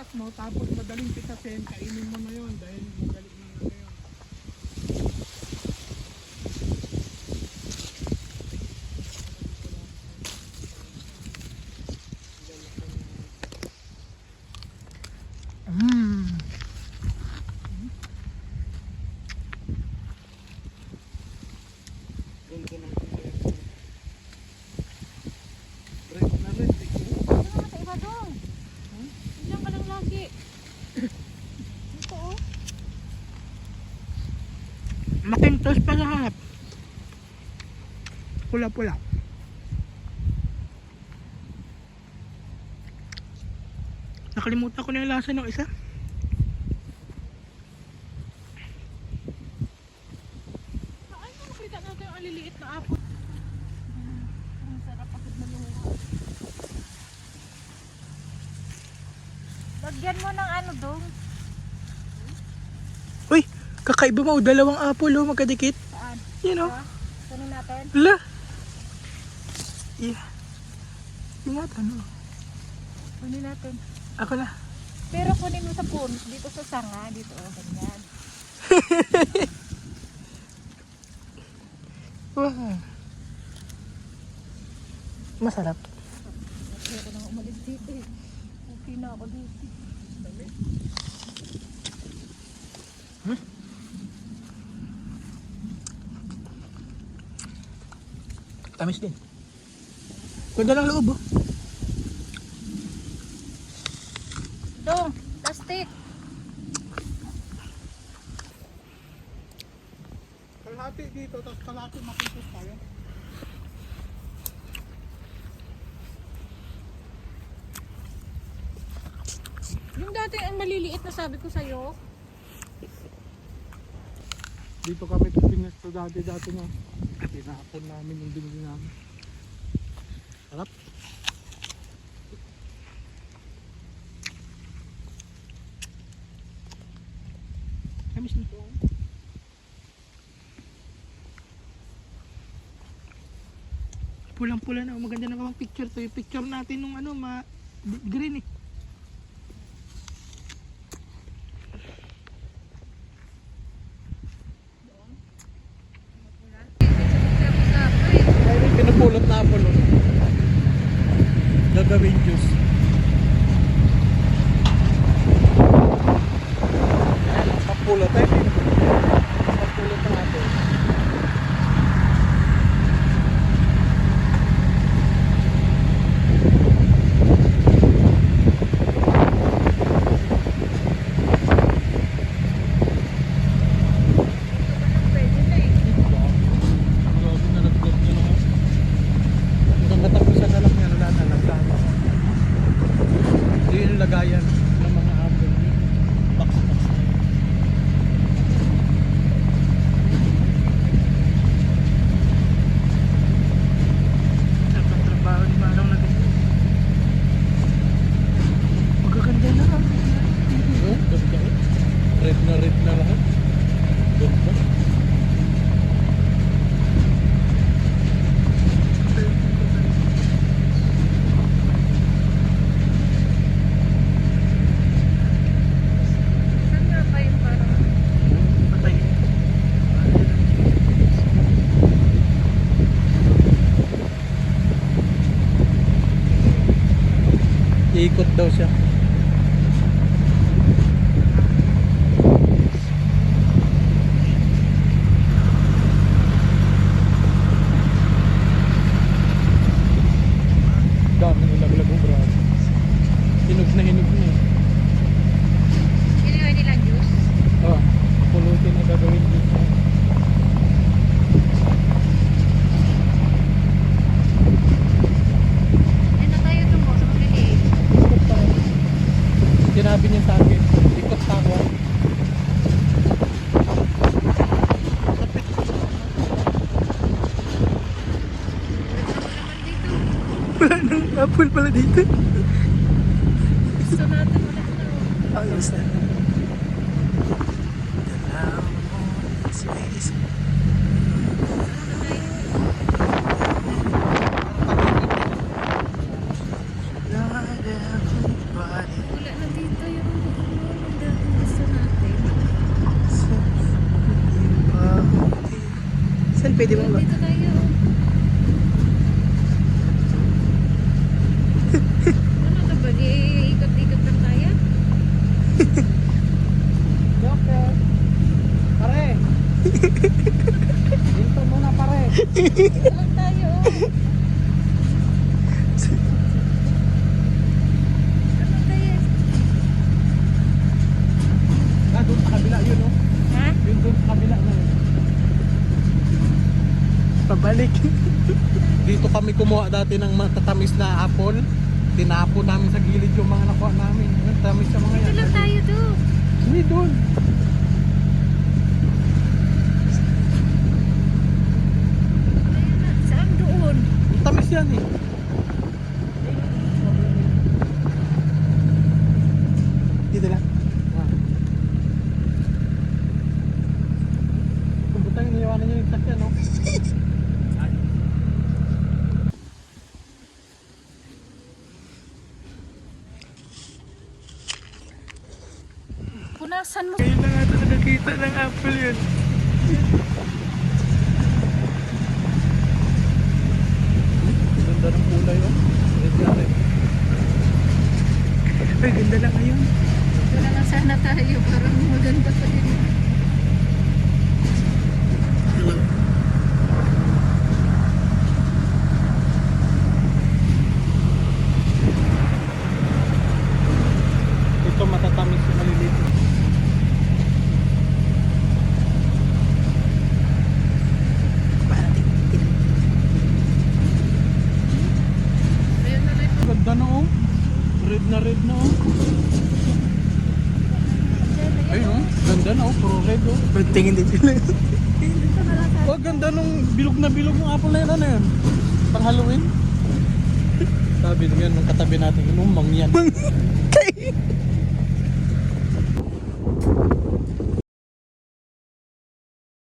pitas mo, tapos madaling pitasin, kainin mo na yun dahil madaling na yun. Makintos pa sa harap. Pula-pula. Nakalimutan ko na yung lasa ng isa. Ay, nakita natin yung aliliit na apple. Ang sarap agad malunga. Lagyan mo ng ano dong. Uy, kakaiba mo. Dalawang apple oh, magkadikit. Saan? You know. Kunin natin. Wala. Yeah. Ingatan mo. Kunin natin. Ako na. Pero kunin mo sa puno. Dito sa sanga. Dito. Oh, ganyan. Wow. Masarap. Okay ako nang umalis dito eh. Okay na ako dito. Dali. Tamis din. Ganda ng loob oh. Dong, plastic. Kalahati dito, tapos kalahati makintos tayo. Yung dati ang maliliit na sabi ko sa'yo. Dito kami pinesto dati na. Pinakapon namin yung binili namin. Sarap. Tamis nito. Pulang-pula na. Maganda na kamang picture to. Yung picture natin nung ano, green eh. Pinapulot na apple oh. Gagawin juice. Papulot eh. Papulot ng apple. Lagayan ng mga apple box. Ang trabaho ni Manong na dito. Magaganda na lang. Oh, ganda. Red na lahat. Ganda. Iikot daw siya. Dami nilaglag ang bra. Hinog na eh. Ginawa nilang juice? Oh, pulutin na gagawin dito. Sinabi niya sa akin, ikot na ako. Wala nang apple pala dito. Gusto natin ulit na. Ayos na. Wala na dito pwede mo ba? Dito tayo. Ano to ba? Ikot-ikot lang tayo? Joker. Pare. Dito muna pare. Dito lang tayo. Ano tayo? Ah, doon sa kabila yun oh. Ha? Yun doon sa kabila na yun. Pabalik. Dito kami kumuha dati ng matatamis na apple. Tinapon namin sa gilid yung mga nakuha namin. Ang tamis sa mga Dito yan. lang tayo do. Hindi doon. Ayun na. Saan doon? Ang tamis yan eh. Dito lang. Ah. Kung butang iniwanan niyo yung sakyan no? Punasan mo. Ngayon na nga ito nakakita ng apple yun. Ganda ng kulay oh. Red yan eh. Ay, ganda lang ngayon. Dito na lang sana tayo. Parang maganda pa din. Ito matatamis yung maliliit. Ayun na rin. Ganda na oh. Red na oh. Ayun oh. Ganda na oh. Puro red oh. Tingin dito lang. Dito na lang tayo. Oh, ganda nung bilog na apple na yun. Ano yun? Pang Halloween? Sabi nung yan, nung katabi natin, lumang yan.